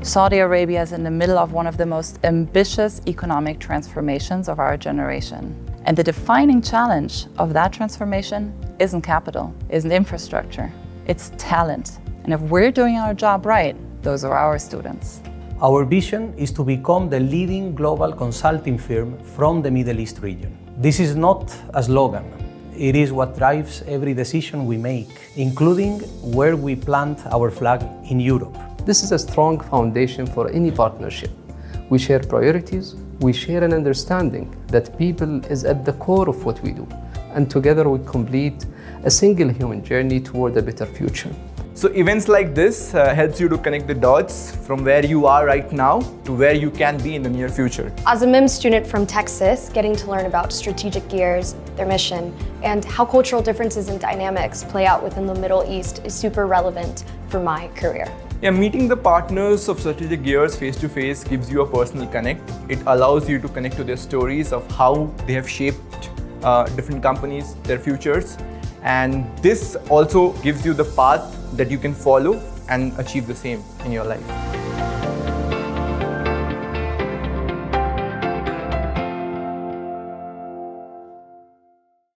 Saudi Arabia is in the middle of one of the most ambitious economic transformations of our generation. And the defining challenge of that transformation isn't capital, isn't infrastructure, it's talent. And if we're doing our job right, those are our students. Our vision is to become the leading global consulting firm from the Middle East region. This is not a slogan. It is what drives every decision we make, including where we plant our flag in Europe. This is a strong foundation for any partnership. We share priorities, we share an understanding that people is at the core of what we do, and together we complete a single human journey toward a better future. So events like this helps you to connect the dots from where you are right now to where you can be in the near future. As a MIM student from Texas, getting to learn about Strategic Gears, their mission, and how cultural differences and dynamics play out within the Middle East is super relevant for my career. Yeah, meeting the partners of Strategic Gears face to face gives you a personal connect. It allows you to connect to their stories of how they have shaped different companies, their futures. And this also gives you the path that you can follow and achieve the same in your life.